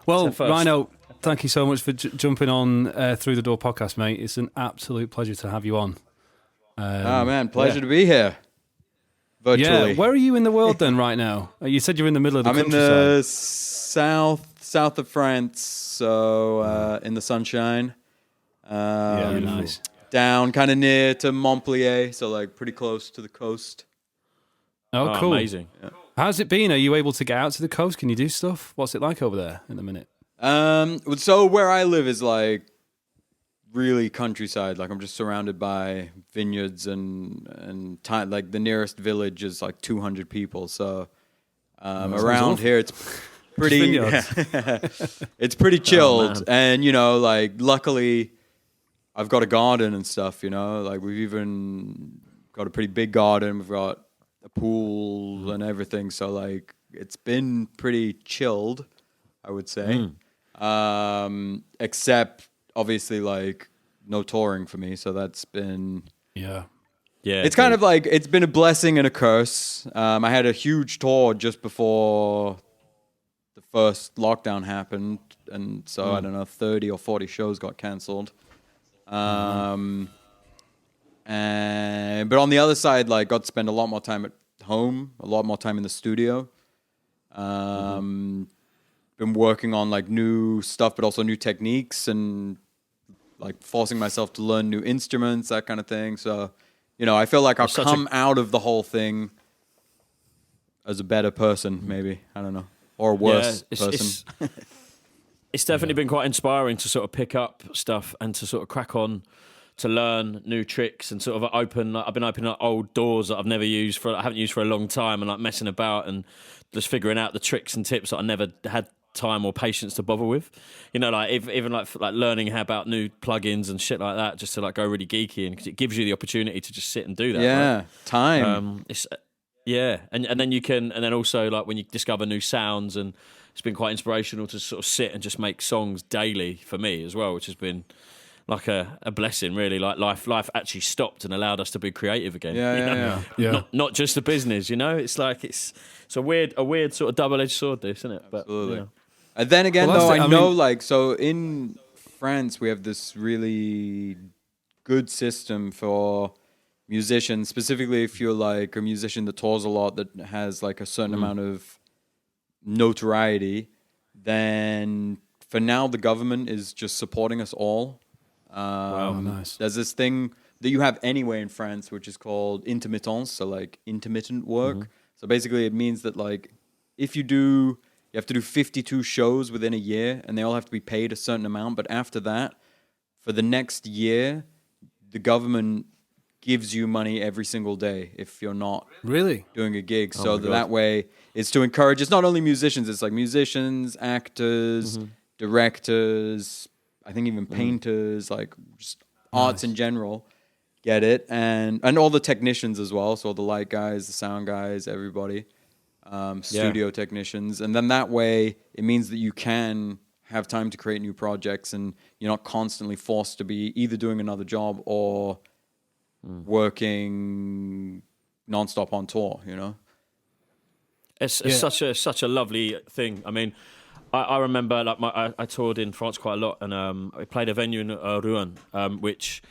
Well, RHINO, thank you so much for jumping on Through the Door podcast, mate. It's an absolute pleasure to have you on. Man, pleasure to be here. Virtually. Yeah, where are you in the world then right now? You said you're in the middle of the countryside. I'm in the south of France, so in the sunshine. Yeah, nice. Down kind of near to Montpellier, so like pretty close to the coast. Oh, cool. Amazing. Yeah. How's it been? Are you able to get out to the coast? Can you do stuff? What's it like over there in the minute? So where I live is like really countryside. Like I'm just surrounded by vineyards and like the nearest village is like 200 people. So around here it's pretty it's pretty chilled. And you know, like luckily I've got a garden and stuff, you know, like we've even got a pretty big garden. We've got a pool and everything. So like it's been pretty chilled, I would say. Except obviously like no touring for me. So that's been, yeah. It's kind of like, it's been a blessing and a curse. I had a huge tour just before the first lockdown happened. And so I don't know, 30 or 40 shows got canceled. But on the other side, like, got to spend a lot more time at home, a lot more time in the studio. Been working on like new stuff, but also new techniques, and like forcing myself to learn new instruments, that kind of thing. So, you know, I feel like I've come out of the whole thing as a better person, maybe. I don't know, or a worse person. It's definitely been quite inspiring to sort of pick up stuff and to sort of crack on to learn new tricks and sort of open. I've been opening up old doors that I haven't used for a long time, and like messing about and just figuring out the tricks and tips that I never had time or patience to bother with. You know, like even like learning how about new plugins and shit like that, just to like go really geeky, and because it gives you the opportunity to just sit and do that. Yeah, right? time. And then you can, and then also like when you discover new sounds, and it's been quite inspirational to sort of sit and just make songs daily for me as well, which has been like a blessing, really. Like life actually stopped and allowed us to be creative again. Yeah. Not just the business, you know. It's like it's a weird sort of double-edged sword, this, isn't it? But, absolutely. You know. And then again, Well, though, I know, mean, like, so in France, we have this really good system for musicians, specifically if you're like a musician that tours a lot, that has like a certain amount of notoriety, then for now the government is just supporting us all. Wow, nice. There's this thing that you have anyway in France, which is called intermittence, so like intermittent work. So basically it means that like if you have to do 52 shows within a year, and they all have to be paid a certain amount. But after that, for the next year, the government gives you money every single day if you're not really doing a gig. So that way, it's to encourage. It's not only musicians. It's like musicians, actors, directors. I think even painters, like just arts in general, get it, and all the technicians as well. So the light guys, the sound guys, everybody. Studio technicians, and then that way it means that you can have time to create new projects, and you're not constantly forced to be either doing another job or working nonstop on tour, you know. It's such a lovely thing. I mean, I remember like I toured in France quite a lot, and I played a venue in Rouen, which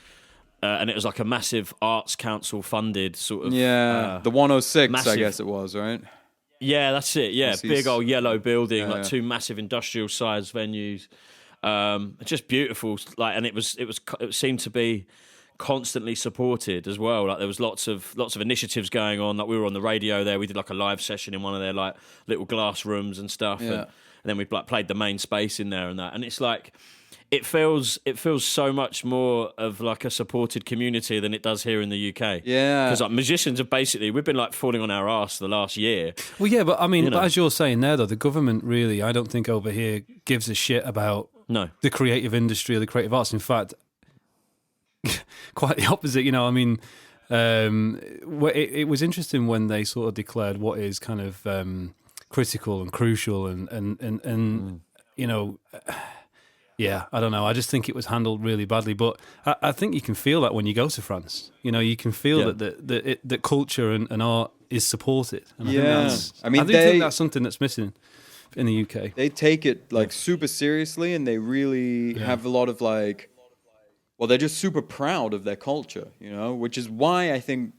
and it was like a massive arts council funded sort of the 106, massive, I guess it was, right? Yeah, that's it. Yeah, big old yellow building, like two massive industrial sized venues. Just beautiful. Like, and it seemed to be constantly supported as well. Like there was lots of initiatives going on. Like we were on the radio there. We did like a live session in one of their like little glass rooms and stuff. Yeah. And then we like played the main space in there and that. And it's like it feels so much more of like a supported community than it does here in the UK. Yeah. Because like musicians have we've been like falling on our arse the last year. Well, yeah, but I mean, but as you're saying there, though, the government really, I don't think over here gives a shit about the creative industry or the creative arts. In fact, quite the opposite, you know. I mean, it was interesting when they sort of declared what is kind of critical and crucial and you know... Yeah, I don't know. I just think it was handled really badly. But I think you can feel that when you go to France. You know, you can feel that culture and art is supported. And I think that's something that's missing in the UK. They take it like super seriously, and they really have a lot of like, well, they're just super proud of their culture, you know, which is why I think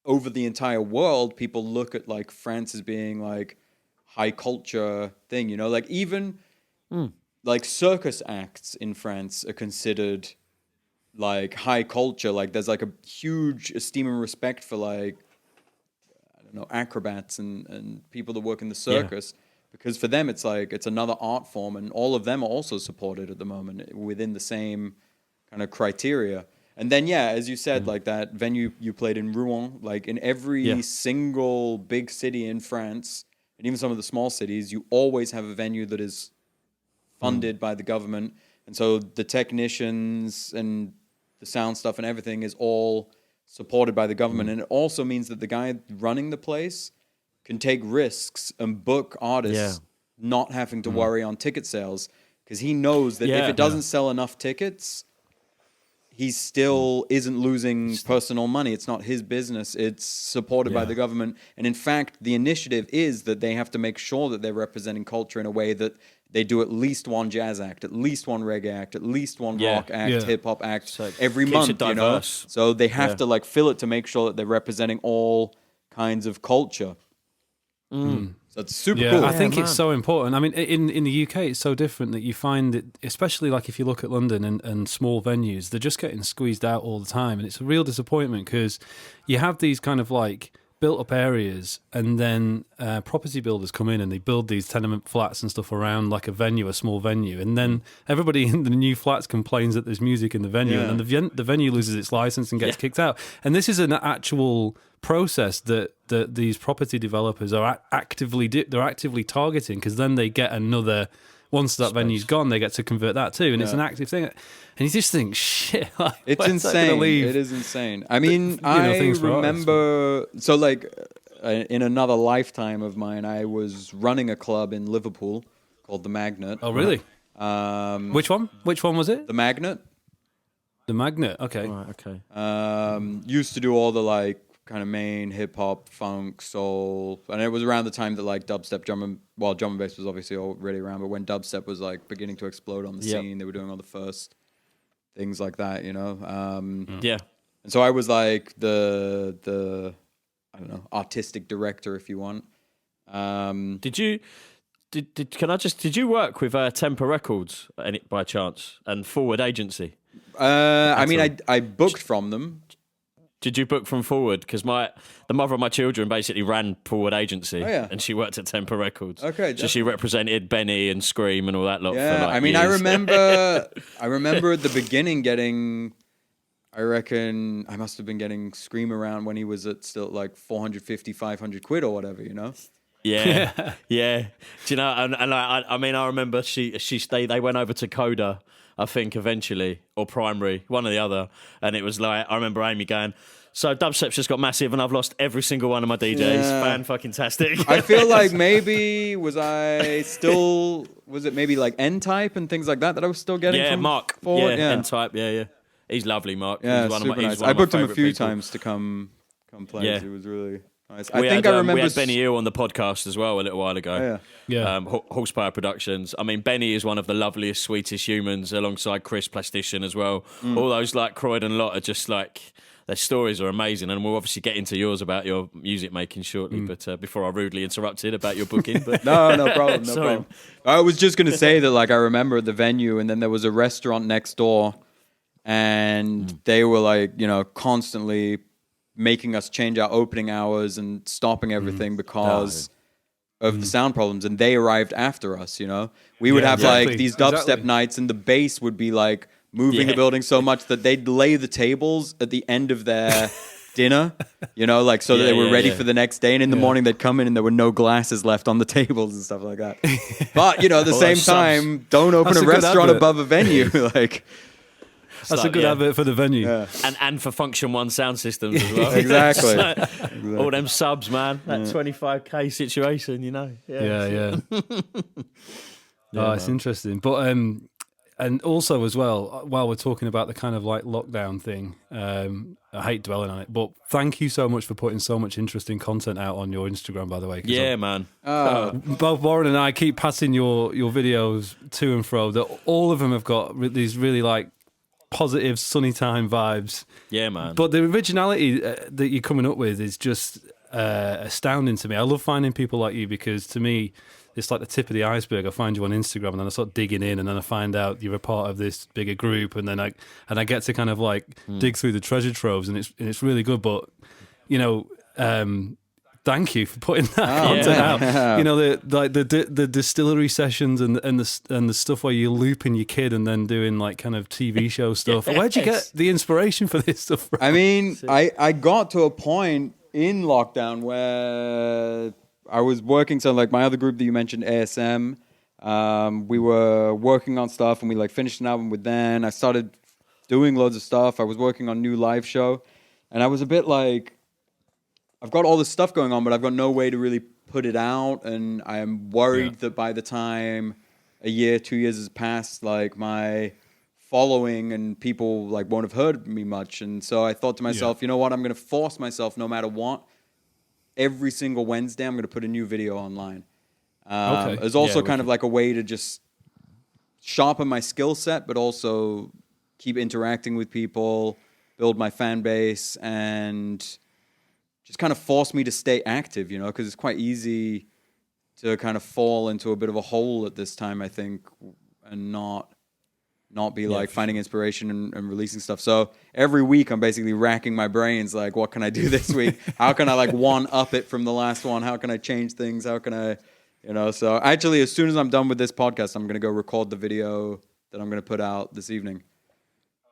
over the entire world, people look at like France as being like high culture thing, you know, like even like circus acts in France are considered like high culture. Like there's like a huge esteem and respect for like, I don't know, acrobats and people that work in the circus, because for them it's like it's another art form, and all of them are also supported at the moment within the same kind of criteria. And then, as you said, like that venue you played in Rouen, like in every single big city in France, and even some of the small cities, you always have a venue that is funded by the government. And so the technicians and the sound stuff and everything is all supported by the government. And it also means that the guy running the place can take risks and book artists not having to worry on ticket sales, because he knows that if it doesn't sell enough tickets, he still isn't losing personal money. It's not his business. It's supported by the government. And in fact, the initiative is that they have to make sure that they're representing culture in a way that they do at least one jazz act, at least one reggae act, at least one rock act, hip-hop act So every month, you know? So they have to like fill it to make sure that they're representing all kinds of culture. So it's super cool. I think it's so important. I mean, in the UK, it's so different that you find that, especially like if you look at London and small venues, they're just getting squeezed out all the time. And it's a real disappointment, because you have these kind of like built up areas, and then property builders come in and they build these tenement flats and stuff around like a venue, a small venue. And then everybody in the new flats complains that there's music in the venue, and then the venue loses its license and gets kicked out. And this is an actual process that these property developers are actively targeting, because then they get another, once that venue's gone, they get to convert that too, and it's an active thing. And you just think, shit, like, it's insane. It is insane. I mean, I remember, so like in another lifetime of mine, I was running a club in Liverpool called The Magnet. Oh, really? Which one? Which one was it? The Magnet. The Magnet. Okay. Right, okay. Used to do all the like kind of main hip hop, funk, soul, and it was around the time that like dubstep, drum and bass was obviously already around, but when dubstep was like beginning to explode on the scene, they were doing all the first things like that, you know. And so I was like the I don't know, artistic director, if you want. Did you work with Temper Records by chance, and Forward Agency? I mean, I booked from them. Did you book from Forward? Because the mother of my children basically ran Forward Agency, and she worked at Temper Records. Okay, so she represented Benny and Scream and all that lot. Yeah, for like I mean, years. I remember at the beginning getting, I reckon I must have been getting Scream around when he was at still like 450, 500 quid or whatever, you know. Yeah. Do you know? And I mean, I remember they went over to Coda, I think, eventually, or Primary, one or the other. And it was like, I remember Amy going, so dubstep's just got massive and I've lost every single one of my DJs. Fan-fucking-tastic. I feel like maybe, was it maybe like N-Type and things like that I was still getting from Mark. Forward? Yeah, N-Type, yeah. He's lovely, Mark. Yeah, he's super nice. I booked him a few times to come play. It was really nice. I remember... We had Benny Hill on the podcast as well a little while ago. Yeah. Horsepower Productions. I mean, Benny is one of the loveliest, sweetest humans, alongside Chris Plastician as well. All those like Croydon lot are just like, their stories are amazing, and we'll obviously get into yours about your music making shortly. But before I rudely interrupted about your booking, but no problem. I was just going to say that like I remember the venue, and then there was a restaurant next door, and they were like, you know, constantly making us change our opening hours and stopping everything because of the sound problems, and they arrived after us, you know. We would have like these dubstep nights, and the bass would be like moving the building so much that they'd lay the tables at the end of their dinner, you know, like so that they were ready for the next day, and in the morning they'd come in and there were no glasses left on the tables and stuff like that. But, you know, at the same time, don't open a restaurant above a venue. Like, that's like, a good advert for the venue. Yeah. And for Function One sound systems as well. Exactly. All them subs, man. That 25k situation, you know. Yeah. Oh, it's interesting. But and also as well, while we're talking about the kind of like lockdown thing, I hate dwelling on it, but thank you so much for putting so much interesting content out on your Instagram, by the way. Yeah, man. Both Warren and I keep passing your videos to and fro. That all of them have got these really like positive, sunny time vibes. Yeah, man. But the originality that you're coming up with is just astounding to me. I love finding people like you because to me, it's like the tip of the iceberg. I find you on Instagram and then I start digging in and then I find out you're a part of this bigger group and then I get to kind of like dig through the treasure troves and it's really good. But, you know, thank you for putting that content out. You know, the distillery sessions and the stuff where you're looping your kid and then doing like kind of TV show stuff. Yes. Where'd you get the inspiration for this stuff from? I mean, I got to a point in lockdown where I was working, so like my other group that you mentioned, ASM, we were working on stuff and we like finished an album with them. I started doing loads of stuff. I was working on a new live show and I was a bit like, I've got all this stuff going on, but I've got no way to really put it out. And I am worried that by the time a year, 2 years has passed, like my following and people like won't have heard me much. And so I thought to myself, you know what, I'm going to force myself no matter what. Every single Wednesday, I'm going to put a new video online. It's also kind of like a way to just sharpen my skill set, but also keep interacting with people, build my fan base, and just kind of force me to stay active, you know, because it's quite easy to kind of fall into a bit of a hole at this time, I think, and not be like finding inspiration and releasing stuff. So every week I'm basically racking my brains, like, what can I do this week? How can I like one up it from the last one? How can I change things? How can I, you know, so actually as soon as I'm done with this podcast, I'm going to go record the video that I'm going to put out this evening.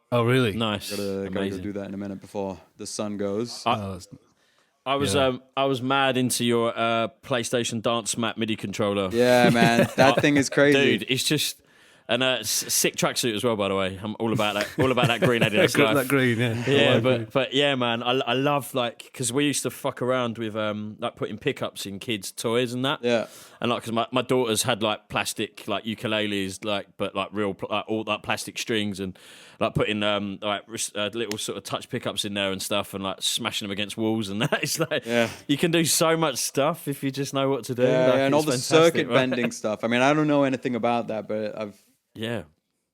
Oh, really? Nice. Gotta go do that in a minute before the sun goes. I was mad into your PlayStation Dance Mat MIDI controller. Yeah, man. That thing is crazy. Dude, it's just... And sick tracksuit as well, by the way. I'm all about that. All about that green Adidas life. That green, yeah. Yeah, but yeah, man. I love like because we used to fuck around with like putting pickups in kids' toys and that. Yeah. And like because my daughters had like plastic like ukuleles but like real all that plastic strings and like putting like little sort of touch pickups in there and stuff and like smashing them against walls and that. It's like you can do so much stuff if you just know what to do. Yeah, like, and all the circuit right? bending stuff. I mean, I don't know anything about that, but I've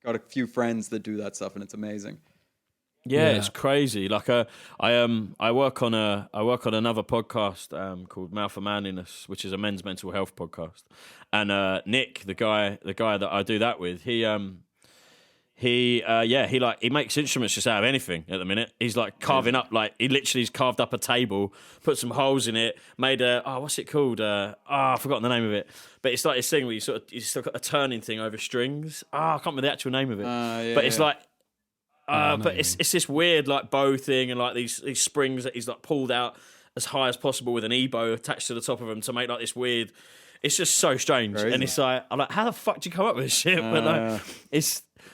got a few friends that do that stuff, and it's amazing. Yeah, it's crazy. Like I work on another podcast called Mouth of Manliness, which is a men's mental health podcast. And Nick, the guy that I do that with, he makes instruments just out of anything at the minute. He's like carving up, like he literally's carved up a table, put some holes in it, made what's it called? I've forgotten the name of it. But it's like this thing where you still got a turning thing over strings. I can't remember the actual name of it. But it's like, but it's this weird like bow thing and like these springs that he's like pulled out as high as possible with an e-bow attached to the top of them to make like this weird. It's just so strange, crazy. And it's like I'm like, how the fuck do you come up with this shit? But like,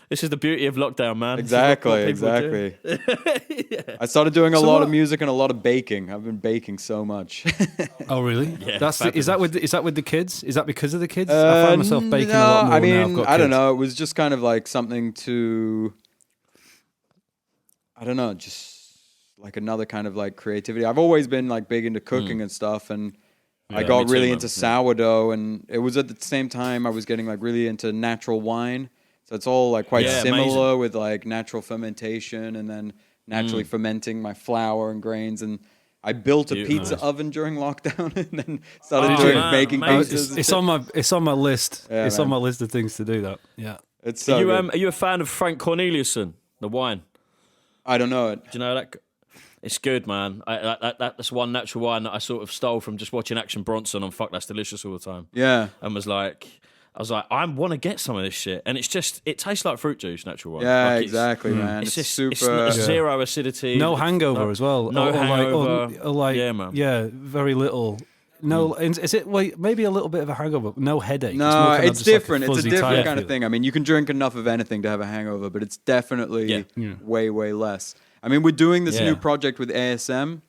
This is the beauty of lockdown, man. Exactly. Yeah. I started doing a lot of music and a lot of baking. I've been baking so much. Oh, really? Yeah. Is that with the kids? Is that because of the kids? I find myself baking a lot more now. I've got I don't kids. know. It was just kind of like something to, I don't know, just like another kind of like creativity. I've always been like big into cooking and stuff, and I got really into sourdough, and it was at the same time I was getting like really into natural wine. So it's all like quite similar with like natural fermentation and then naturally fermenting my flour and grains. And I built a pizza oven during lockdown and then started making pizzas. It's on my list. Yeah, it's on my list of things to do. That it's so good. Are you a fan of Frank Corneliusson, the wine? I don't know it. Do you know that? It's good, man. That's one natural wine that I sort of stole from just watching Action Bronson on Fuck That's Delicious all the time. Yeah, and I was like, I want to get some of this shit. And it tastes like fruit juice, natural wine. Yeah, like exactly, man. It's just super... It's zero acidity. No hangover as well. No hangover. Yeah, man. Yeah, very little. No, is it maybe a little bit of a hangover? No headache. No, it's different. Like it's a different kind of thing. I mean, you can drink enough of anything to have a hangover, but it's definitely way, way less. I mean, we're doing this new project with ASM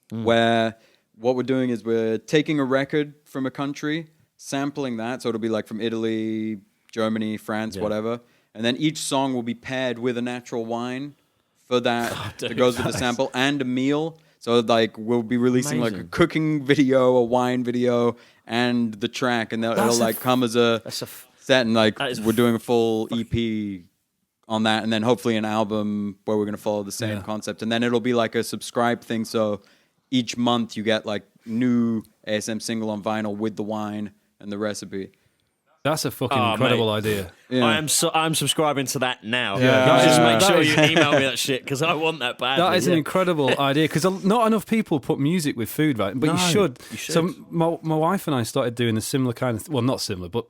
where what we're doing is we're taking a record from a country, sampling that, so it'll be like from Italy, Germany, France, whatever, and then each song will be paired with a natural wine for that that goes with the sample and a meal. So like we'll be releasing like a cooking video, a wine video, and the track, and it'll like come as a set, and like we're doing a full EP on that, and then hopefully an album where we're gonna follow the same concept, and then it'll be like a subscribe thing. So each month you get like new ASM single on vinyl with the wine and the recipe. That's a fucking incredible idea. Yeah. I'm subscribing to that now. Yeah. Just make sure you email me that shit because I want that badly. That is an incredible idea because not enough people put music with food, right? But you should. So my wife and I started doing a similar kind of, well, not similar, but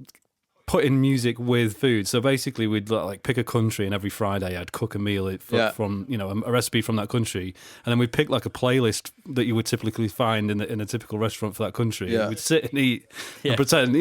putting music with food. So basically we'd like pick a country, and every Friday I'd cook a meal from a recipe from that country, and then we'd pick like a playlist that you would typically find in a typical restaurant for that country. Yeah. We'd sit and eat and pretend,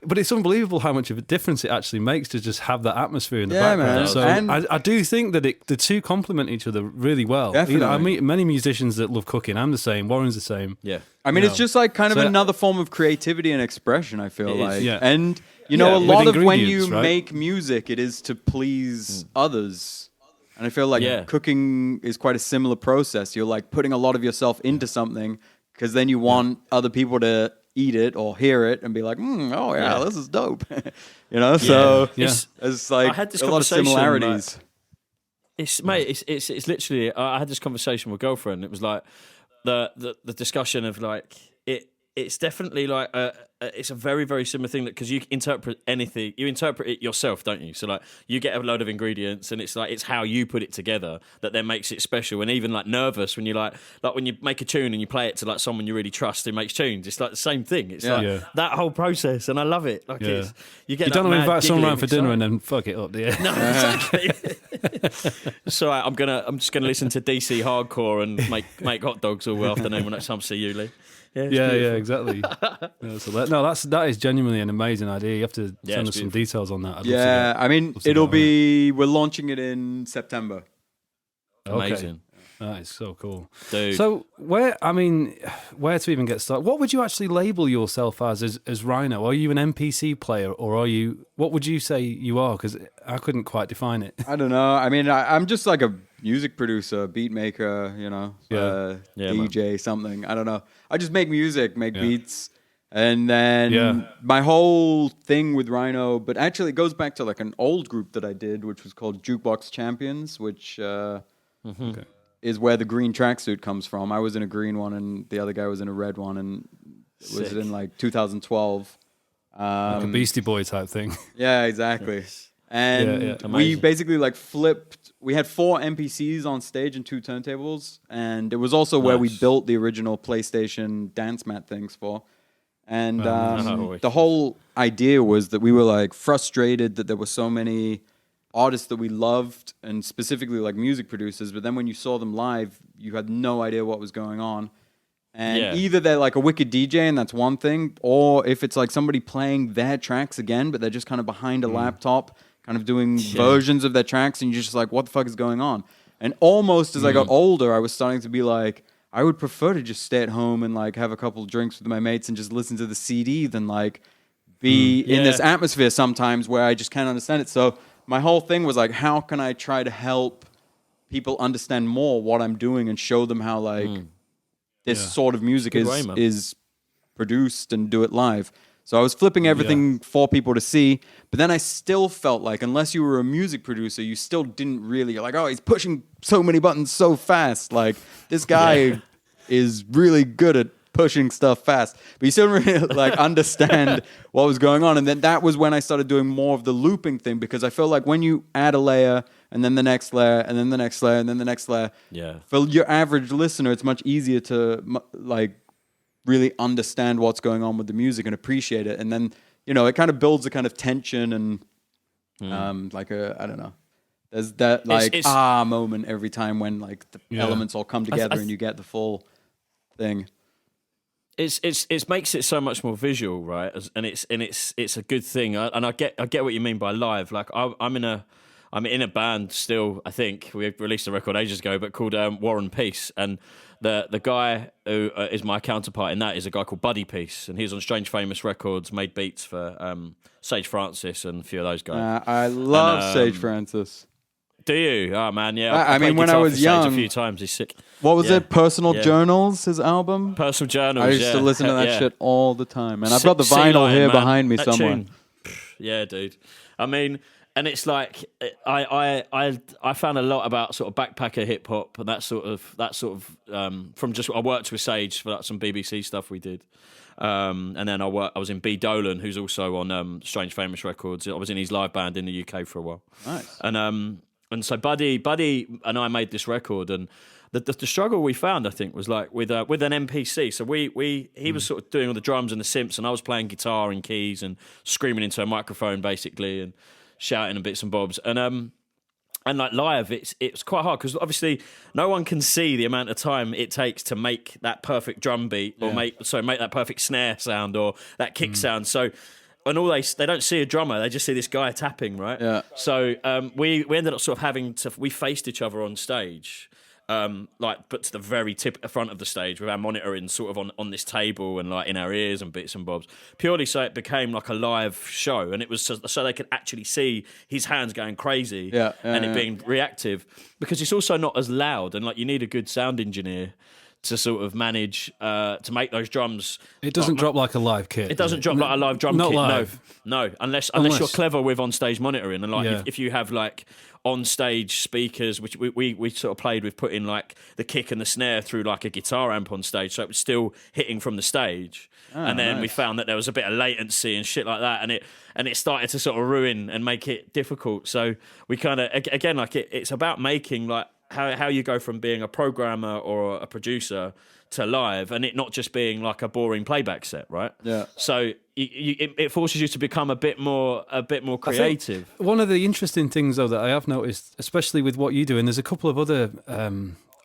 but it's unbelievable how much of a difference it actually makes to just have that atmosphere in the background. Man. So and I do think that the two complement each other really well. Definitely. I meet many musicians that love cooking. I'm the same. Warren's the same. Yeah. I mean, it's just like kind of another form of creativity and expression, I feel like. Yeah. And a lot of when you right? make music, it is to please others. And I feel like cooking is quite a similar process. You're like putting a lot of yourself into something because then you want other people to eat it or hear it and be like, this is dope. So it's like I had this a lot of similarities. It's literally, I had this conversation with a girlfriend. It was like the discussion of like, it's definitely like it's a very, very similar thing because you interpret anything, you interpret it yourself, don't you? So like you get a load of ingredients and it's like it's how you put it together that then makes it special. And even like nervous when you like when you make a tune and you play it to like someone you really trust who makes tunes, it's like the same thing. It's that whole process, and I love it. Like you don't want to invite someone around for dinner and then fuck it up, do you? No, exactly. So I'm just gonna listen to DC hardcore and make hot dogs all afternoon when next time I see you, Lee. Yeah, exactly. That is genuinely an amazing idea. You have to send us some details on that. We're launching it in September. Amazing. That is so cool. Dude. So where to even get started? What would you actually label yourself as RHINO? Are you an MPC player, or what would you say you are? Because I couldn't quite define it. I don't know. I mean, I'm just like a music producer, beat maker, DJ, something. I don't know. I just make music, make beats. And then my whole thing with RHINO, but actually it goes back to like an old group that I did, which was called Jukebox Champions, which is where the green tracksuit comes from. I was in a green one and the other guy was in a red one, and it was in like 2012. Like a Beastie Boy type thing. Yeah, exactly. And we basically like flipped. We had 4 MPCs on stage and 2 turntables, and it was also where we built the original PlayStation dance mat things for. And the whole idea was that we were like frustrated that there were so many artists that we loved, and specifically like music producers, but then when you saw them live, you had no idea what was going on. And either they're like a wicked DJ and that's one thing, or if it's like somebody playing their tracks again, but they're just kind of behind a laptop, kind of doing versions of their tracks, and you're just like, what the fuck is going on? And almost as I got older, I was starting to be like, I would prefer to just stay at home and like have a couple of drinks with my mates and just listen to the CD than like be in this atmosphere sometimes where I just can't understand it. So my whole thing was like, how can I try to help people understand more what I'm doing and show them how like this sort of music is produced and do it live. So I was flipping everything for people to see, but then I still felt like unless you were a music producer, you still didn't really, you're like, oh, he's pushing so many buttons so fast. Like this guy is really good at pushing stuff fast, but you still really like understand what was going on. And then that was when I started doing more of the looping thing, because I feel like when you add a layer and then the next layer and then the next layer and then the next layer, for your average listener, it's much easier to like really understand what's going on with the music and appreciate it. And then, you know, it kind of builds a kind of tension and like I don't know. There's that like it's moment every time when like the elements all come together and you get the full thing. It makes it so much more visual, right? And it's a good thing. And I get what you mean by live. Like I'm in a band still. I think we released a record ages ago, but called War and Peace. And the guy who is my counterpart in that is a guy called Buddy Peace, and he's on Strange Famous Records, made beats for Sage Francis and a few of those guys. I love Sage Francis. Do you? Oh man, yeah. I mean, when I was young, a few times, he's sick. What was it? Personal Journals, his album. Personal Journals. I used to listen to that shit all the time, and I've got the vinyl here behind me that somewhere. Tune. Yeah, dude. I mean, and it's like I found a lot about sort of backpacker hip hop and that sort of from just I worked with Sage for some BBC stuff we did. And then I was in B. Dolan, who's also on Strange Famous Records. I was in his live band in the UK for a while. Nice. And so Buddy and I made this record, and the struggle we found, I think, was like with an MPC. So he was sort of doing all the drums and the synths, and I was playing guitar and keys and screaming into a microphone basically and shouting and bits and bobs. And like live, it's quite hard because obviously no one can see the amount of time it takes to make that perfect drum beat or make that perfect snare sound or that kick sound. So, and all they don't see a drummer, they just see this guy tapping, right? Yeah. So we ended up sort of we faced each other on stage. But to the very front of the stage with our monitoring sort of on this table and like in our ears and bits and bobs, purely so it became like a live show, and it was so they could actually see his hands going crazy and it being reactive, because it's also not as loud, and like you need a good sound engineer to sort of manage to make those drums. It doesn't drop like a live kit. It doesn't drop like a live drum not kit. Live. No, unless you're clever with on stage monitoring, and like if you have like on stage speakers, which we sort of played with putting like the kick and the snare through like a guitar amp on stage, so it was still hitting from the stage. And then we found that there was a bit of latency and shit like that, and it started to sort of ruin and make it difficult. So we kind of again like it's about making like how you go from being a programmer or a producer to live, and it not just being like a boring playback set, right? Yeah. So it forces you to become a bit more creative. One of the interesting things, though, that I have noticed, especially with what you do, and there's a couple of other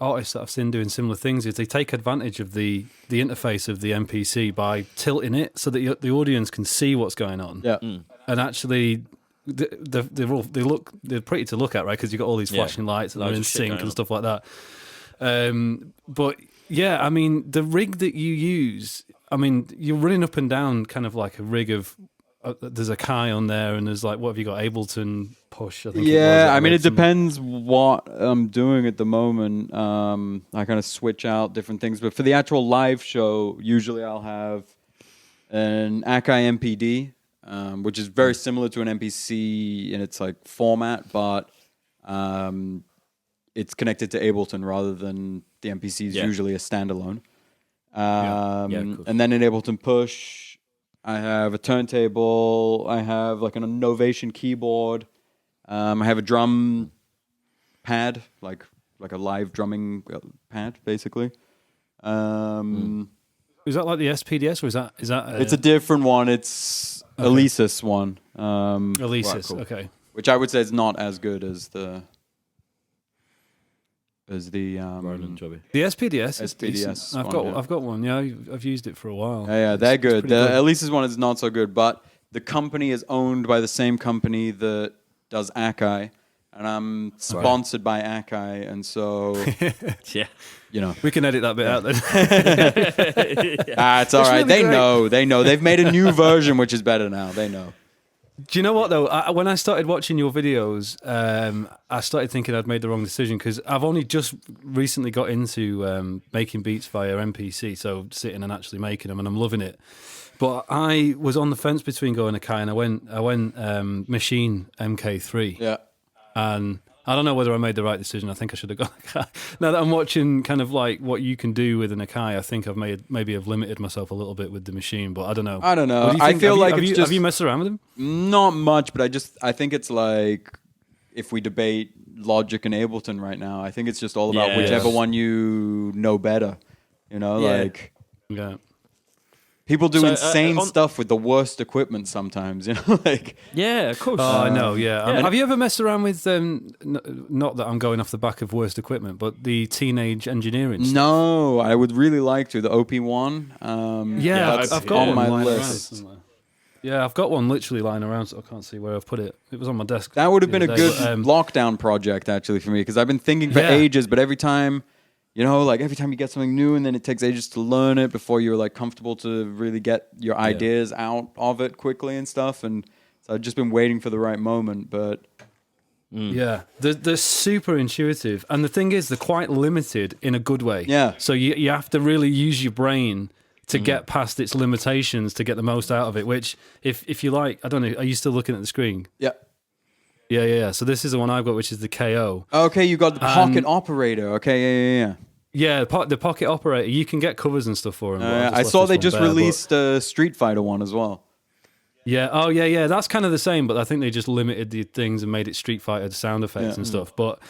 artists that I've seen doing similar things, is they take advantage of the interface of the MPC by tilting it so that the audience can see what's going on. Yeah. And actually, they're pretty to look at, right? Because you've got all these flashing lights and they're in sync and stuff like that. But yeah, I mean, the rig that you use, I mean, you're running up and down kind of like a rig of. There's a Kai on there, and there's like, what have you got? Ableton Push, I think. Yeah, I mean, it depends what I'm doing at the moment. I kind of switch out different things, but for the actual live show, usually I'll have an Akai MPD, which is very similar to an MPC in its like format, but it's connected to Ableton rather than the MPC is usually a standalone. And then in Ableton Push, I have a turntable. I have like an Novation keyboard. I have a drum pad, like a live drumming pad, basically. Is that like the SPDS, or is that? It's a different one. It's Alesis one. Alesis, cool. Okay. Which I would say is not as good as the Roland Jobby. The SPDS. SPDS. I've got one. Yeah, I've used it for a while. Yeah, they're good. The good. Alesis one is not so good, but the company is owned by the same company that does Akai, and I'm sponsored by Akai, and so you know, we can edit that bit out then. It's all right. Really they know. They've made a new version which is better now. They know. Do you know what though? When I started watching your videos, I started thinking I'd made the wrong decision, because I've only just recently got into making beats via MPC, so sitting and actually making them, and I'm loving it. But I was on the fence between going Akai, and I went Machine MK3. Yeah. And I don't know whether I made the right decision. I think I should have gone Akai. Now that I'm watching kind of like what you can do with an Akai, I think I've limited myself a little bit with the Machine, but I don't know. I feel like have you messed around with them? Not much, but I think it's like, if we debate Logic and Ableton right now, I think it's just all about whichever one you know better. You know, Yeah. People do insane stuff with the worst equipment sometimes, you know, like. Yeah, of course. Oh, I know, yeah. Have you ever messed around with, not that I'm going off the back of worst equipment, but the teenage engineering stuff? No, I would really like to. The OP1. I've got on one my list. Yeah, I've got one literally lying around, so I can't see where I've put it. It was on my desk. That would have been a good lockdown project, actually, for me, because I've been thinking for ages, but every time You know, like every time you get something new and then it takes ages to learn it before you're like comfortable to really get your ideas out of it quickly and stuff. And so I've just been waiting for the right moment, but... Yeah, they're super intuitive. And the thing is, they're quite limited in a good way. Yeah. So you have to really use your brain to get past its limitations to get the most out of it, which if you like, I don't know, are you still looking at the screen? Yeah. Yeah. So this is the one I've got, which is the KO. Okay, you got the pocket operator. Okay, yeah. Yeah, the pocket operator. You can get covers and stuff for them. I saw they just released a Street Fighter one as well. Yeah. Oh, yeah. That's kind of the same, but I think they just limited the things and made it Street Fighter sound effects and stuff. But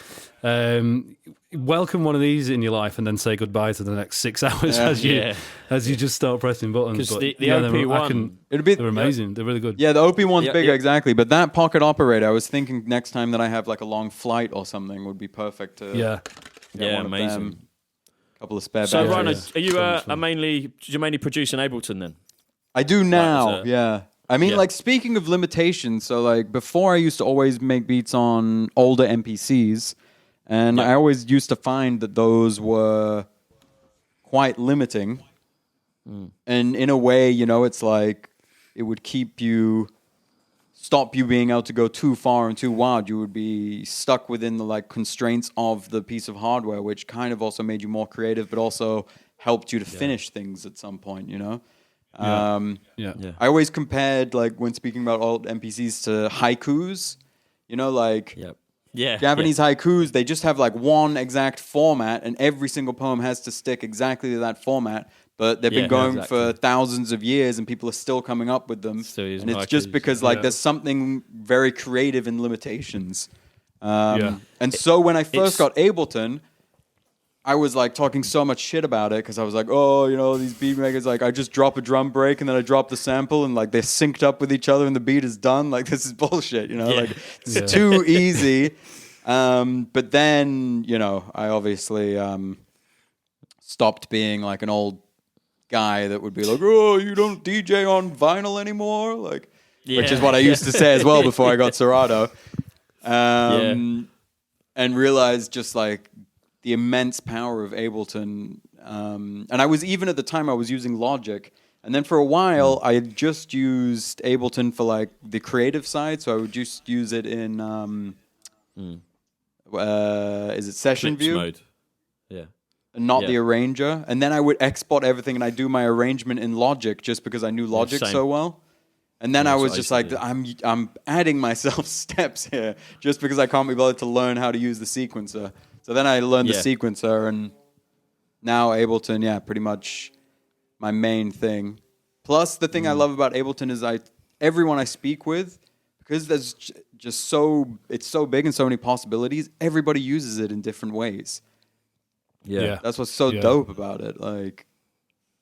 welcome one of these in your life, and then say goodbye to the next 6 hours as you just start pressing buttons. Because the OP one, they're amazing. They're really good. Yeah, the OP one's bigger, exactly. But that pocket operator, I was thinking next time that I have like a long flight or something would be perfect to get one amazing. of them. A couple of spare So, batteries. RHINO, are you do you mainly produce in Ableton then? I do now, yeah. I mean, like, speaking of limitations, so, like, before I used to always make beats on older MPCs, and I always used to find that those were quite limiting. And in a way, you know, it's like it would stop you being able to go too far and too wild. You would be stuck within the, like, constraints of the piece of hardware, which kind of also made you more creative, but also helped you to finish things at some point, you know? I always compared, like, when speaking about old MPCs to haikus, you know, like Japanese haikus, they just have like one exact format and every single poem has to stick exactly to that format, but they've been going for thousands of years and people are still coming up with them. And it's just because like there's something very creative in limitations. And so when I first got Ableton, I was like talking so much shit about it because I was like, oh, you know, these beat makers, like I just drop a drum break and then I drop the sample and like they're synced up with each other and the beat is done. Like this is bullshit, you know, like it's too easy. But then, you know, I obviously stopped being like an old guy that would be like, oh, you don't DJ on vinyl anymore, like, which is what I used to say as well before I got Serato. And realized just like the immense power of Ableton. And I was, even at the time, I was using Logic. And then for a while, I had just used Ableton for like the creative side. So I would just use it in, is it Session Clips View? mode. Yeah. And not the arranger. And then I would export everything and I do my arrangement in Logic just because I knew Logic so well. And then I was just like, I'm adding myself steps here just because I can't be bothered to learn how to use the sequencer. So then I learned the sequencer, and now Ableton, pretty much my main thing. Plus, the thing I love about Ableton is everyone I speak with, because there's just it's so big and so many possibilities, everybody uses it in different ways. Yeah. That's what's so dope about it. Like,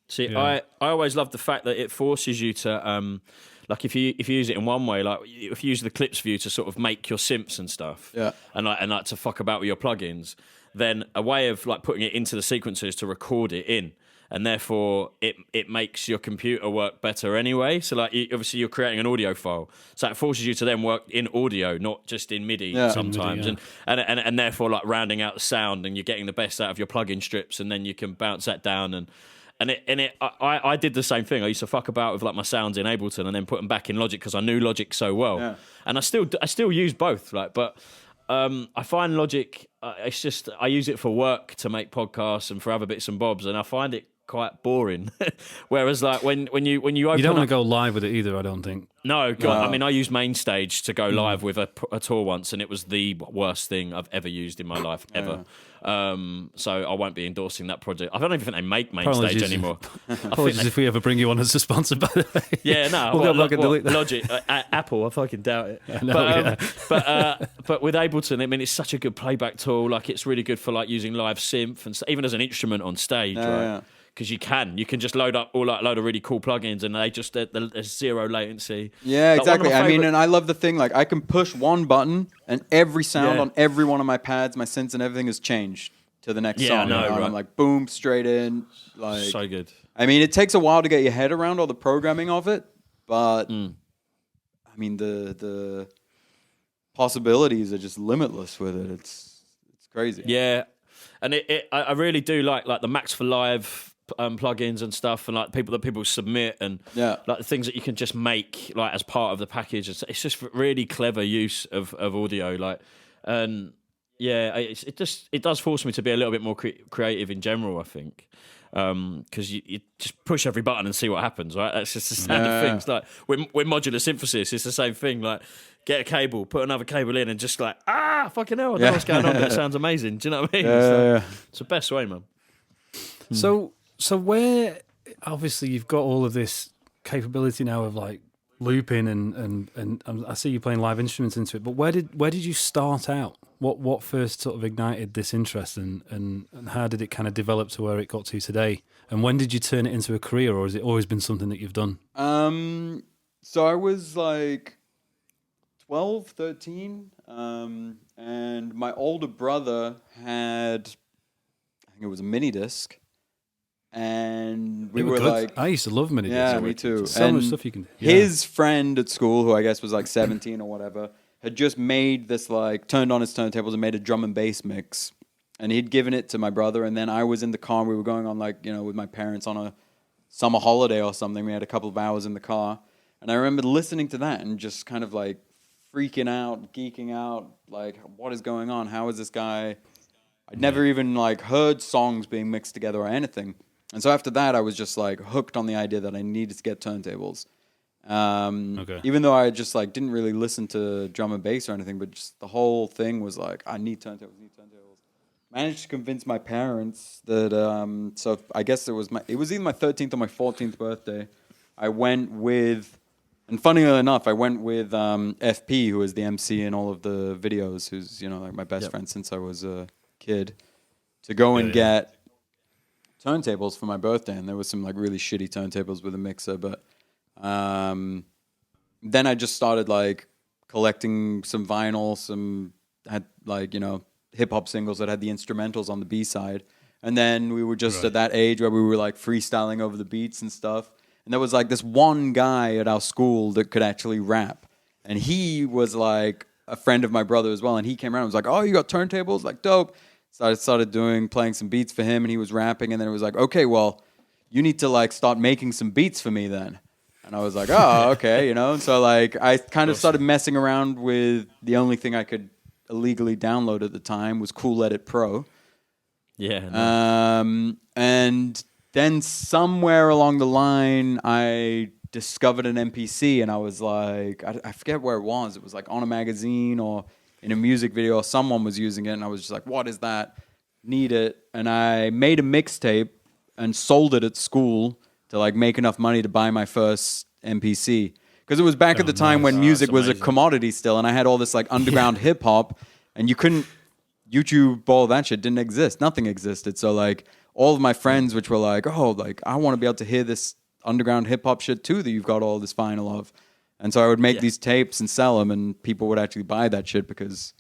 see, I always love the fact that it forces you to, like if you use it in one way, like if you use the clips view to sort of make your synths and stuff, and like to fuck about with your plugins, then a way of like putting it into the sequencer is to record it in, and therefore it makes your computer work better anyway. So like obviously you're creating an audio file, so it forces you to then work in audio, not just in MIDI sometimes, and therefore like rounding out the sound, and you're getting the best out of your plugin strips, and then you can bounce that down I did the same thing. I used to fuck about with like my sounds in Ableton and then put them back in Logic because I knew Logic so well, and I still use both. Like, but I find Logic, it's just I use it for work to make podcasts and for other bits and bobs, and I find it quite boring. Whereas like when you open, you don't want to go live with it either. I don't think. No, God. I mean, I used Mainstage to go live with a tour once, and it was the worst thing I've ever used in my life ever. So I won't be endorsing that project. I don't even think they make Mainstage anymore. Apologies if we ever bring you on as a sponsor, by the way. Yeah, no. We'll go back and delete that. Logic, Apple, I fucking doubt it. But with Ableton, I mean, it's such a good playback tool. Like, it's really good for like using live synth and even as an instrument on stage, right? Because you can just load up a load of really cool plugins, and there's zero latency. Yeah, like exactly. I mean, and I love the thing, like I can push one button and every sound on every one of my pads, my synths and everything has changed to the next song. No, right. I'm like, boom, straight in. Like, so good. I mean, it takes a while to get your head around all the programming of it, but I mean, the possibilities are just limitless with it. It's crazy. Yeah. and I really do like the Max for Live plugins and stuff, and like people submit, and like the things that you can just make like as part of the package. It's just really clever use of audio, like, and yeah, it does force me to be a little bit more creative in general, I think. Because you just push every button and see what happens, right? That's just the standard things. Like with modular synthesis, it's the same thing. Like, get a cable, put another cable in, and just like, fucking hell, I don't know what's going on, but it sounds amazing. Do you know what I mean? It's the best way, man. So where, obviously you've got all of this capability now of like looping and I see you playing live instruments into it, but where did you start out? What first sort of ignited this interest, and how did it kind of develop to where it got to today? And when did you turn it into a career, or has it always been something that you've done? So I was like 12, 13, and my older brother had, I think it was a mini disc, and we were like, I used to love mini discs. Yeah, me too. So much stuff you can do. His friend at school, who I guess was like 17 or whatever, had just made this, like, turned on his turntables and made a drum and bass mix. And he'd given it to my brother, and then I was in the car, and we were going on, like, with my parents on a summer holiday or something. We had a couple of hours in the car. And I remember listening to that and just kind of, like, freaking out, geeking out, like, what is going on? How is this guy? I'd never even, like, heard songs being mixed together or anything. And so after that, I was just, like, hooked on the idea that I needed to get turntables. Even though I just like didn't really listen to drum and bass or anything, but just the whole thing was like, I need turntables. Managed to convince my parents that so I guess it was either my 13th or my 14th birthday. I went with, and funnily enough, I went with FP, who is the MC in all of the videos, who's like my best friend since I was a kid, to go and get turntables for my birthday. And there was some like really shitty turntables with a mixer, but then I just started like collecting some vinyl, had like, hip hop singles that had the instrumentals on the B side. And then we were just at that age where we were like freestyling over the beats and stuff. And there was like this one guy at our school that could actually rap. And he was like a friend of my brother as well. And he came around and was like, oh, you got turntables? Like, dope. So I started playing some beats for him, and he was rapping. And then it was like, okay, well, you need to like start making some beats for me then. And I was like, oh, okay, And so like I kind of started messing around with the only thing I could illegally download at the time was Cool Edit Pro. Yeah. No. And then somewhere along the line, I discovered an MPC, and I was like, I forget where it was. It was like on a magazine or in a music video, or someone was using it, and I was just like, what is that? Need it. And I made a mixtape and sold it at school to like make enough money to buy my first MPC. Because it was back at the time when music was a commodity still, and I had all this like underground hip hop, and you couldn't, YouTube, all that shit didn't exist. Nothing existed. So like all of my friends, which were like, oh, like I want to be able to hear this underground hip hop shit too that you've got all this vinyl of. And so I would make these tapes and sell them, and people would actually buy that shit because,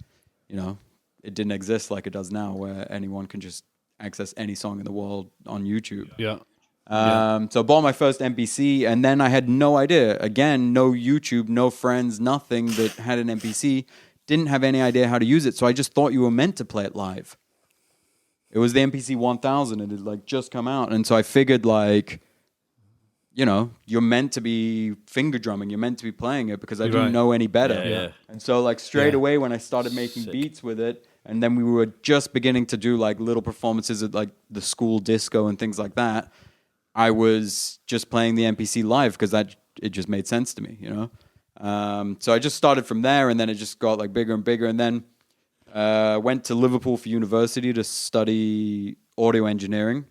it didn't exist like it does now, where anyone can just access any song in the world on YouTube. Yeah. So I bought my first MPC, and then I had no idea. Again, no YouTube, no friends, nothing that had an MPC. Didn't have any idea how to use it, so I just thought you were meant to play it live. It was the MPC 1000, and it had like just come out, and so I figured like, you're meant to be finger drumming, you're meant to be playing it, because I didn't know any better. Yeah. And so like straight away when I started making beats with it, and then we were just beginning to do like little performances at like the school disco and things like that, I was just playing the MPC live because it just made sense to me, So I just started from there, and then it just got like bigger and bigger, and then went to Liverpool for university to study audio engineering.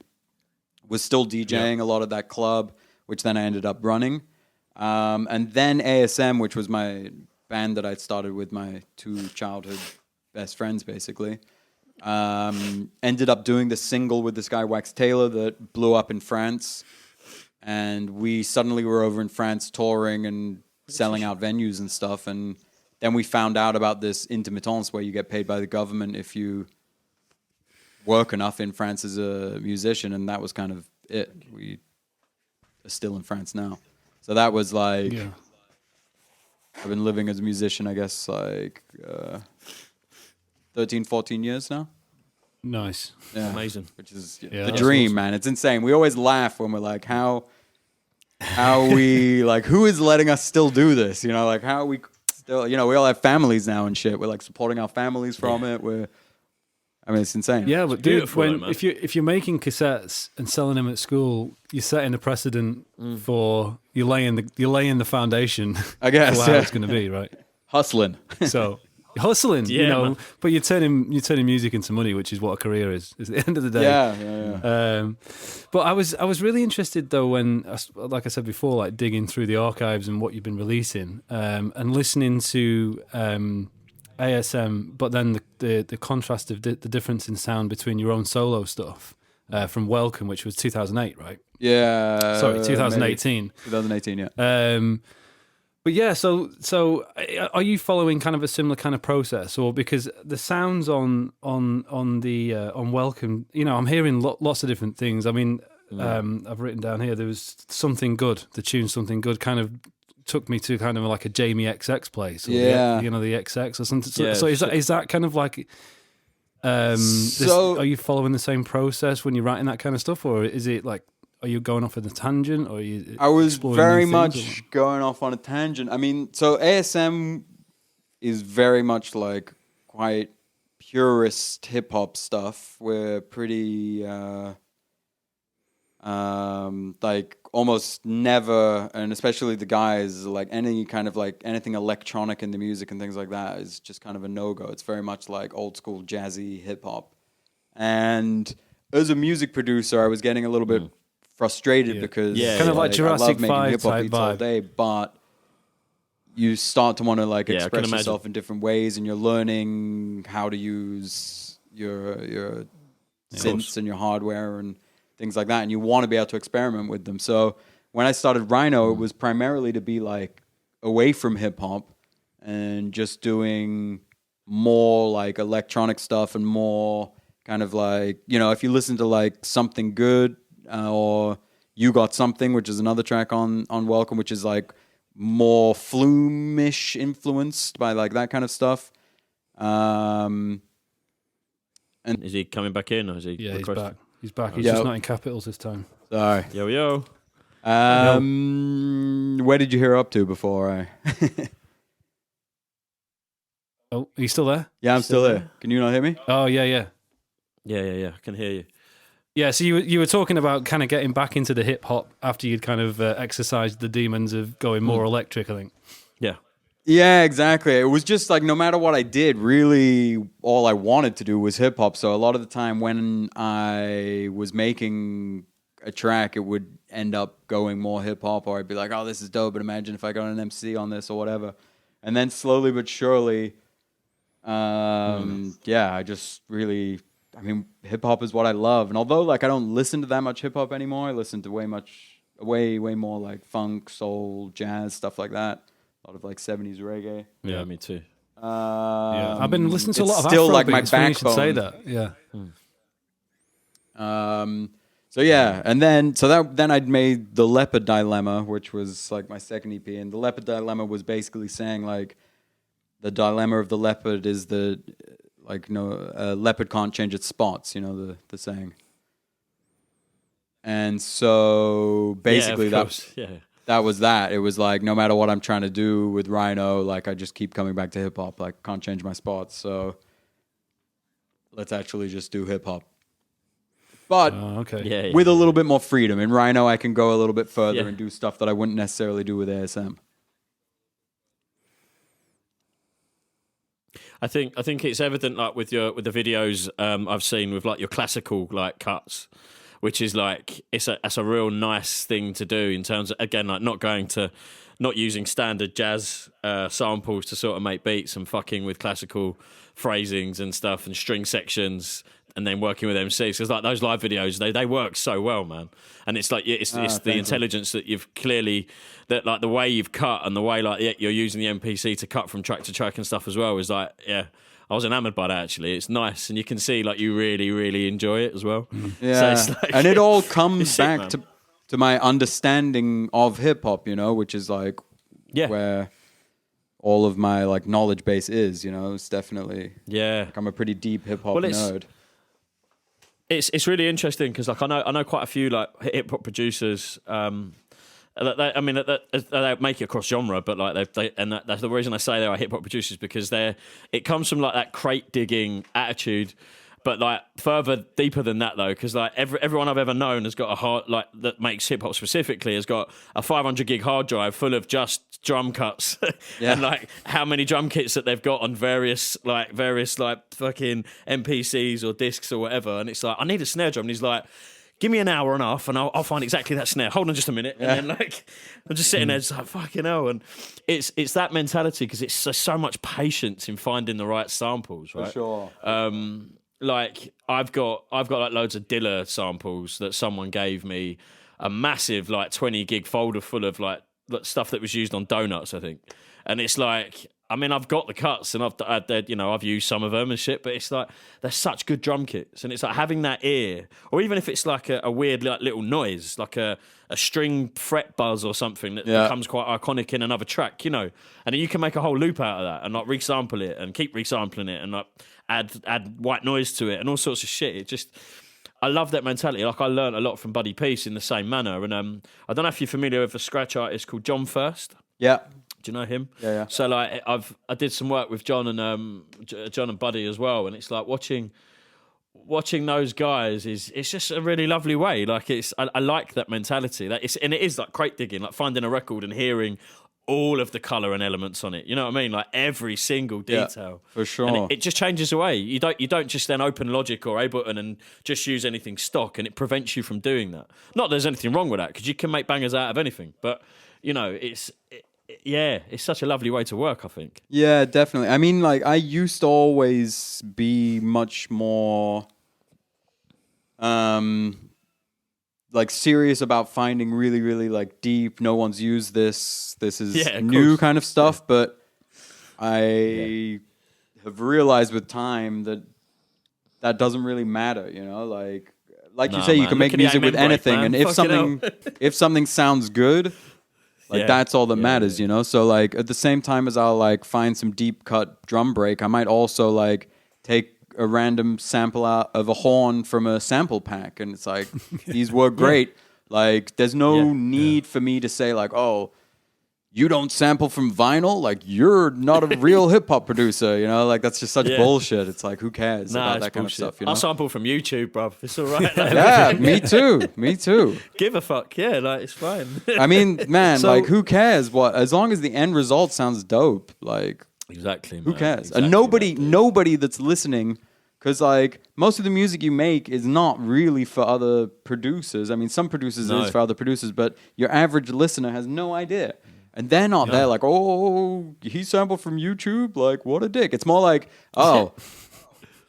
Was still DJing a lot at that club, which then I ended up running. And then ASM, which was my band that I'd started with my two childhood best friends, basically. Ended up doing this single with this guy Wax Taylor that blew up in France, and we suddenly were over in France touring and selling out venues and stuff. And then we found out about this intermittence where you get paid by the government if you work enough in France as a musician, and that was kind of it. We are still in France now, so that was like I've been living as a musician, I guess, like 13, 14 years now. Nice. Yeah. Amazing. Which is Yeah, the that's dream, awesome. man. It's insane. We always laugh when we're like, how we like, who is letting us still do this? You know, like how are we still, you know, we all have families now and shit. We're like supporting our families from it. I mean, it's insane. Yeah, but dude, beautiful, though, man. if you're making cassettes and selling them at school, you're setting a precedent for you're laying the foundation. I guess, for how yeah. it's going to be, right? Hustling. So hustling, Yeah, you know, man. but you're turning music into money, which is what a career is. At the end of the day, Yeah. But I was really interested though when, like I said before, like digging through the archives and what you've been releasing, and listening to ASM, but then the contrast of the difference in sound between your own solo stuff from Welcome, which was 2008, right? Yeah. Sorry, 2018. Maybe. 2018, yeah. But yeah, so are you following kind of a similar kind of process, or because the sounds on Welcome, you know, I'm hearing lots of different things. I mean, I've written down here there was Something Good, the tune Something Good, kind of took me to kind of like a Jamie XX place, or Yeah. the XX or something. So, Yeah, so is that kind of like, are you following the same process when you're writing that kind of stuff, or is it like, are you going off on a tangent, or are you? I was exploring very new things, much going off on a tangent. I mean, so ASM is very much like quite purist hip hop stuff. We're pretty like almost never, and especially the guys, like any kind of like anything electronic in the music and things like that is just kind of a no-go. It's very much like old school jazzy hip hop. And as a music producer, I was getting a little bit frustrated because kind of like I Jurassic love making 5 hip hop type beats all vibe. day, but you start to want to like Yeah, I can express imagine. yourself in different ways, and you're learning how to use your synths and your hardware and things like that, and you want to be able to experiment with them. So when I started RHINO, it was primarily to be like away from hip hop and just doing more like electronic stuff and more kind of like, you know, if you listen to like Something Good or You Got Something, which is another track on Welcome, which is like more Flume-ish influenced by like that kind of stuff. Is he coming back in, or is he? Yeah, he's requesting? back. He's back. He's Yeah. just not in capitals this time. Sorry. Yo. Where did you hear up to before I? Oh, are you still there? Yeah, I'm still there. Can you not hear me? Oh, yeah. Yeah. I can hear you. Yeah, so you were talking about kind of getting back into the hip hop after you'd kind of exercised the demons of going more electric, I think. Yeah. Yeah, exactly. It was just like no matter what I did, really all I wanted to do was hip hop. So a lot of the time when I was making a track, it would end up going more hip hop, or I'd be like, oh, this is dope, but imagine if I got an MC on this or whatever. And then slowly but surely, I just really, I mean, hip hop is what I love. And although like I don't listen to that much hip hop anymore, I listen to way more like funk, soul, jazz, stuff like that. A lot of like 70s reggae. Yeah, me too. Yeah, I've been listening to a lot of still Afro like my beats. Funny you should say backbone. that. Yeah. So yeah, and then then I'd made the Leopard Dilemma, which was like my second EP, and the Leopard Dilemma was basically saying like the dilemma of the leopard is the like a leopard can't change its spots, you know the saying. And so basically that was that. It was like no matter what I'm trying to do with RHINO, like I just keep coming back to hip hop. Like can't change my spots, so let's actually just do hip hop. But Okay. with a little bit more freedom. In RHINO, I can go a little bit further Yeah. and do stuff that I wouldn't necessarily do with ASM. I think it's evident like with the videos I've seen with like your classical like cuts, which is like that's a real nice thing to do in terms of, again, like not using standard jazz samples to sort of make beats and fucking with classical phrasings and stuff and string sections, and then working with MCs, because like those live videos they work so well, man. And it's like it's the intelligence that you've clearly, that like the way you've cut and the way like you're using the MPC to cut from track to track and stuff as well is like, yeah, I was enamored by that actually. It's nice, and you can see like you really really enjoy it as well. Yeah, So it's like, and it all comes sick, back man. to my understanding of hip hop, you know, which is like where all of my like knowledge base is, you know. It's definitely Yeah. like I'm a pretty deep hip hop Well, it's- nerd. it's really interesting because like I know quite a few like hip hop producers. They make it across genre, but like that's the reason I say they are hip hop producers because it comes from like that crate digging attitude. But like further deeper than that though, because like everyone I've ever known has got a hard like that makes hip hop specifically has got a 500 gig hard drive full of just drum cuts and like how many drum kits that they've got on various like fucking MPCs or discs or whatever, and it's like I need a snare drum, and he's like, give me an hour and a half and I'll find exactly that snare. Hold on just a minute. And then like I'm just sitting there just like fucking hell. And it's that mentality because it's so much patience in finding the right samples, right? For sure. Like I've got like loads of Dilla samples that someone gave me, a massive like 20 gig folder full of like stuff that was used on Donuts, I think. And it's like, I mean, I've got the cuts and I've used some of them and shit, but it's like they're such good drum kits, and it's like having that ear, or even if it's like a weird like little noise, like a string fret buzz or something that becomes quite iconic in another track, and then you can make a whole loop out of that and like resample it and keep resampling it and like add white noise to it and all sorts of shit. It just, I love that mentality. Like I learned a lot from Buddy Peace in the same manner, and I don't know if you're familiar with a scratch artist called John First. Yeah. Do you know him? Yeah. So like I did some work with John and Buddy as well, and it's like watching those guys it's just a really lovely way. Like I like that mentality. Like it is like crate digging, like finding a record and hearing all of the colour and elements on it. You know what I mean? Like every single detail. For sure. And it just changes the way. You don't just then open Logic or Ableton and just use anything stock, and it prevents you from doing that. Not that there's anything wrong with that, because you can make bangers out of anything. But it's such a lovely way to work, I think. Yeah, definitely. I mean, like, I used to always be much more, like, serious about finding really, really, like, deep, no one's used this is new kind of stuff. But I have realized with time that doesn't really matter, Like you say, you can make music with anything. And if something sounds good, like that's all that matters, So like at the same time as I'll like find some deep cut drum break, I might also like take a random sample out of a horn from a sample pack, and it's like these work great. Like there's no need for me to say like, oh, you don't sample from vinyl, like you're not a real hip hop producer, Like that's just such bullshit. It's like, who cares about that kind of stuff? I'll sample from YouTube, bruv. It's all right. Yeah, me too. Give a fuck. Yeah, like it's fine. I mean, man, like who cares? What, as long as the end result sounds dope, like exactly. Who man. cares? Exactly, and nobody that's listening. Because, like, most of the music you make is not really for other producers. I mean, some producers is for other producers, but your average listener has no idea. And they're not there like, oh, he sampled from YouTube? Like, what a dick. It's more like, oh,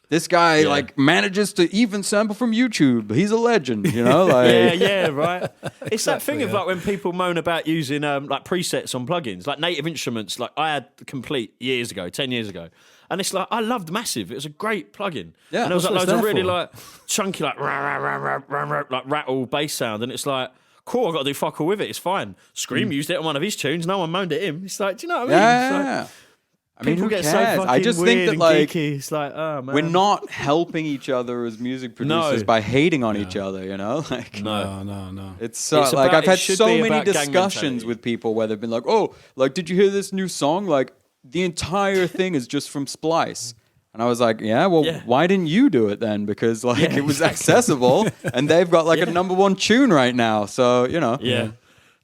this guy, like, manages to even sample from YouTube. He's a legend, Like, right. It's that thing of, like, when people moan about using, like, presets on plugins. Like, Native Instruments, like, I had Complete 10 years ago. And it's like, I loved Massive. It was a great plugin. Yeah, and there was like loads of really like chunky, like like rattle bass sound. And it's like, cool, I've got to do fuck all with it. It's fine. Scream used it on one of his tunes. No one moaned at him. It's like, do you know what I mean? Yeah. I mean, who cares? I just think that like geeky. It's like, oh man, we're not helping each other as music producers by hating on each other. Like no. It's like I've had so many discussions with people where they've been like, oh, like did you hear this new song? Like the entire thing is just from Splice. And I was like, why didn't you do it then? Because like it was accessible and they've got like a number one tune right now. So,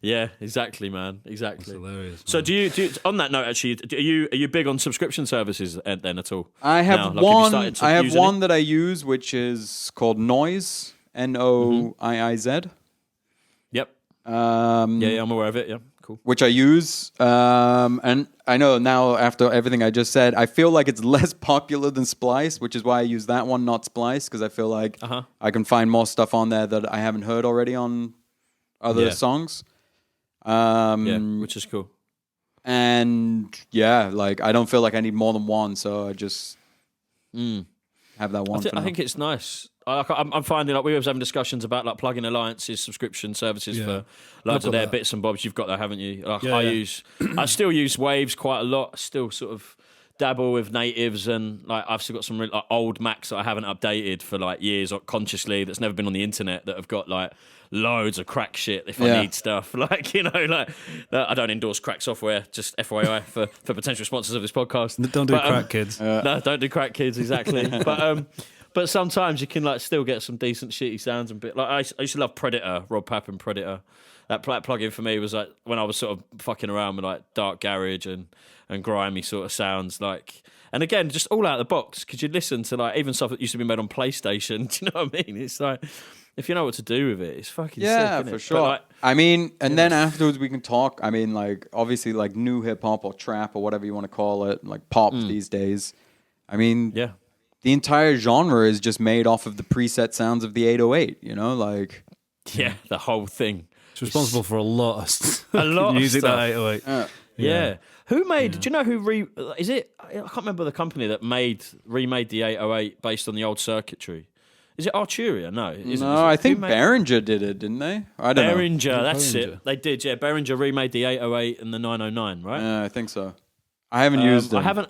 Yeah, exactly, man. Exactly. That's hilarious. Man. So do you on that note actually, are you big on subscription services then at all? I have one that I use which is called Noise, Noiiz. Yep. I'm aware of it. Yeah. Cool. Which I use, and I know now after everything I just said, I feel like it's less popular than Splice, which is why I use that one, not Splice, because I feel like I can find more stuff on there that I haven't heard already on other songs. Which is cool. And like I don't feel like I need more than one, so I just have that one. I think it's nice. I'm finding like we were having discussions about like plugin alliances, subscription services for loads of their bits and bobs. You've got that, haven't you? Like I still use Waves quite a lot. I still sort of dabble with natives, and like I've still got some really, like, old Macs that I haven't updated for like years or consciously, that's never been on the internet, that have got like loads of crack shit if I need stuff. Like, you know, like I don't endorse crack software, just FYI for potential sponsors of this podcast. Don't do crack, kids. No, don't do crack, kids, exactly. But sometimes you can like still get some decent shitty sounds and bit. Like I used to love Predator, Rob Pappen Predator. That plug-in for me was like when I was sort of fucking around with like dark garage and grimy sort of sounds, like, and again, just all out of the box, because you'd listen to like even stuff that used to be made on PlayStation. Do you know what I mean? It's like, if you know what to do with it, it's fucking sick, isn't for it? sure. Like, I mean, and then afterwards we can talk. I mean, like obviously like new hip hop or trap or whatever you want to call it, like pop these days. I mean, the entire genre is just made off of the preset sounds of the 808. You know, like the whole thing. It's responsible for a lot of music that 808. Yeah. Who made? Do you know who is it? I can't remember the company that remade the 808 based on the old circuitry. Is it Arturia? No. I think Behringer did it, didn't they? I don't know. Behringer, that's it. They did, yeah. Behringer remade the 808 and the 909, right? Yeah, I think so. I haven't used them.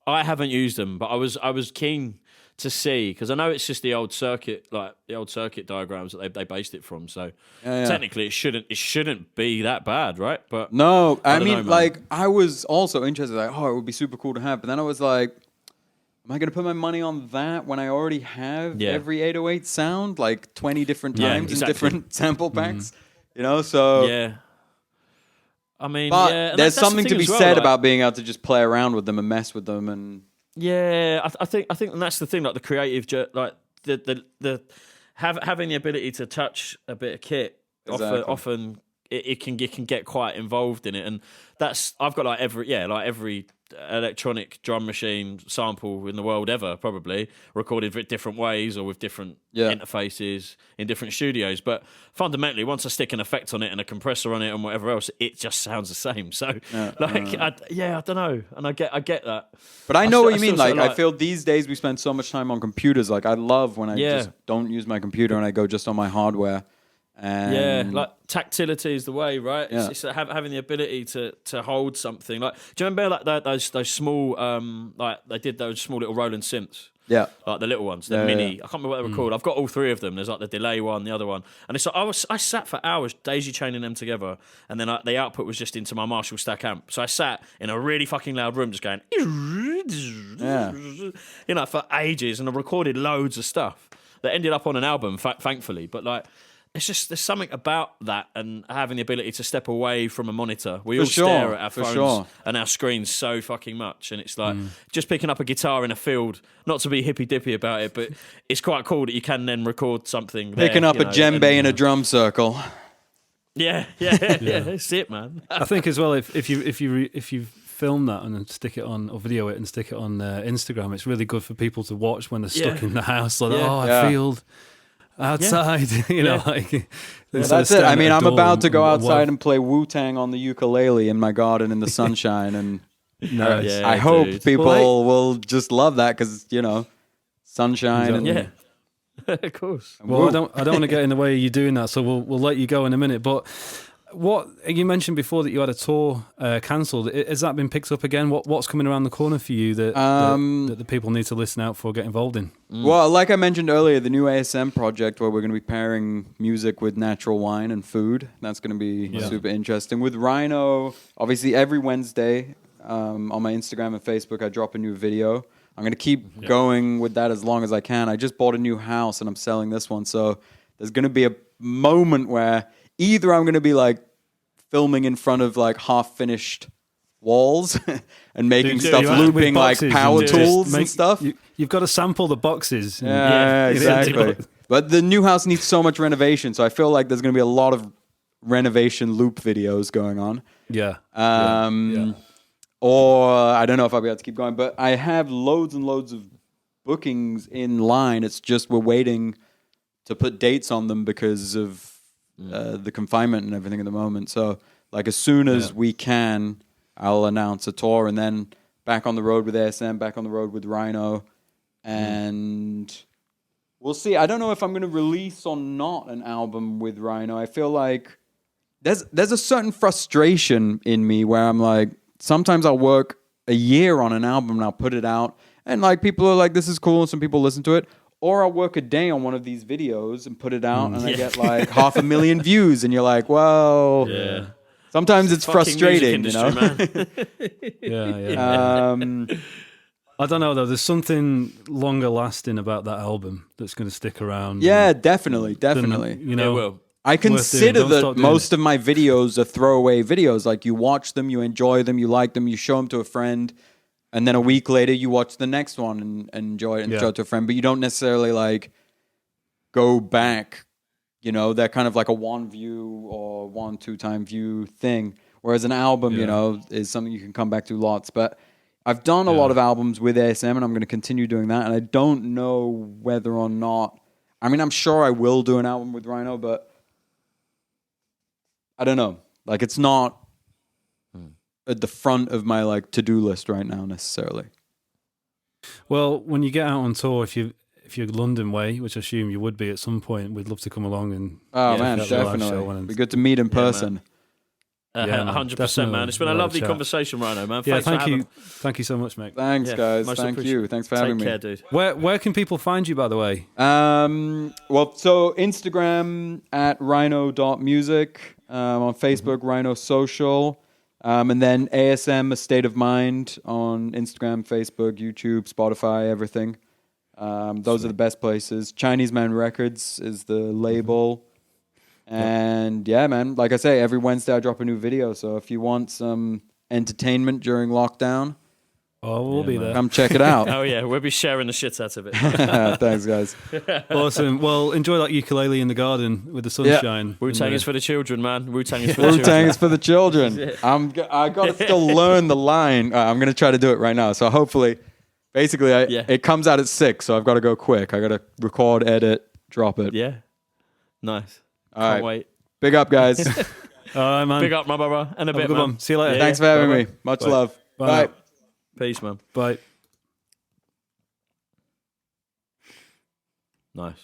I haven't used them, but I was keen to see, because I know it's just the old circuit diagrams that they based it from. So technically, it shouldn't be that bad, right? But no, I mean, like I was also interested, like, it would be super cool to have, but then I was like, am I going to put my money on that when I already have every 808 sound like 20 different times in different sample packs? You know, so I mean, but there's something to be said about being able to just play around with them and mess with them and. Yeah, I think and that's the thing. Like the creative, like the having the ability to touch a bit of kit, often it can get quite involved in it, and that's I've got like every electronic drum machine sample in the world ever, probably recorded with different ways or with different interfaces in different studios. But fundamentally, once I stick an effect on it and a compressor on it and whatever else, it just sounds the same. So, I don't know, and I get that. But I know what you mean. Like, I feel these days we spend so much time on computers. Like, I love when I just don't use my computer and I go just on my hardware. And like tactility is the way, right? It's having the ability to hold something. Like, do you remember like those small like they did those small little Roland synths? Yeah, like the little ones, the mini. I can't remember what they were called. I've got all three of them. There's like the delay one, the other one, and it's like I sat for hours daisy chaining them together, and then the output was just into my Marshall stack amp. So I sat in a really fucking loud room, just going, you know, for ages, and I recorded loads of stuff that ended up on an album, thankfully. But like, it's just, there's something about that and having the ability to step away from a monitor. We all stare at our phones and our screens so fucking much. And it's like just picking up a guitar in a field, not to be hippy-dippy about it, but it's quite cool that you can then record something picking up a djembe in a drum circle. Yeah, that's it, man. I think as well, if you film that and then stick it on, or video it and stick it on Instagram, it's really good for people to watch when they're stuck in the house. Like, I feel outside, you know, like that's it. I mean, I'm about to go outside and play Wu-Tang on the ukulele in my garden in the sunshine, and I hope people will just love that because, you know, sunshine. And, of course. Well, I don't want to get in the way of you doing that, so we'll let you go in a minute. But what you mentioned before that you had a tour cancelled, has that been picked up again? What's coming around the corner for you that the people need to listen out for, get involved in? Well, like I mentioned earlier, the new ASM project where we're going to be pairing music with natural wine and food. That's going to be super interesting. With RHINO, obviously every Wednesday on my Instagram and Facebook, I drop a new video. I'm going to keep going with that as long as I can. I just bought a new house and I'm selling this one. So there's going to be a moment where either I'm going to be like filming in front of like half-finished walls and making stuff looping like power tools and stuff. You've got to sample the boxes. Yeah, exactly. But the new house needs so much renovation, so I feel like there's going to be a lot of renovation loop videos going on. Or I don't know if I'll be able to keep going, but I have loads and loads of bookings in line. It's just we're waiting to put dates on them because of the confinement and everything at the moment. So like as soon as we can, I'll announce a tour, and then back on the road with ASM, back on the road with RHINO, and we'll see. I don't know if I'm going to release or not an album with RHINO. I feel like there's a certain frustration in me where I'm like, sometimes I'll work a year on an album and I'll put it out. And like people are like, this is cool. And some people listen to it. Or I'll work a day on one of these videos and put it out and I get like 500,000 views. And you're like, well, sometimes it's frustrating, industry, man. Yeah. I don't know though. There's something longer lasting about that album that's going to stick around. Yeah, definitely. You know, will. I consider that most of my videos are throwaway videos. Like you watch them, you enjoy them, you like them, you show them to a friend, and then a week later you watch the next one and enjoy it and show it to a friend. But you don't necessarily like go back. You know, they're kind of like a 1 view or 1-2 time view thing. Whereas an album, you know, is something you can come back to lots. But I've done a lot of albums with ASM, and I'm going to continue doing that. And I don't know whether or not. I mean, I'm sure I will do an album with RHINO, but I don't know. Like, it's not at the front of my like to-do list right now necessarily. Well, when you get out on tour, if you're London way, which I assume you would be at some point, we'd love to come along and man, definitely. It'd be good to meet in person. 100%, man. It's been a lovely conversation, RHINO, man. Thank you so much, mate. Thanks, guys. Thank you. Thanks for having me. Take care, dude. Where can people find you, by the way? Well, so Instagram at rhino.music, on Facebook, RHINO Social, and then ASM, A State of Mind on Instagram, Facebook, YouTube, Spotify, everything. Those are the best places. Chinese Man Records is the label. And yeah, man, like I say, every Wednesday I drop a new video. So if you want some entertainment during lockdown, we'll be there. Come check it out. Oh yeah, we'll be sharing the shit out of it. Thanks, guys. Awesome. Well, enjoy that ukulele in the garden with the sunshine. Wu-Tang is for the children, man. Wu-Tang is for the children. Wu-Tang is for the children. I got to still learn the line. I'm going to try to do it right now. So hopefully, basically, it comes out at 6, so I've got to go quick. I got to record, edit, drop it. Yeah. Nice. Can't wait. Big up, guys. All right, man. Big up, my brother. And a bit, man. One. See you later. Thanks for having me. Much love. Bye. Peace, man. Bye. Nice.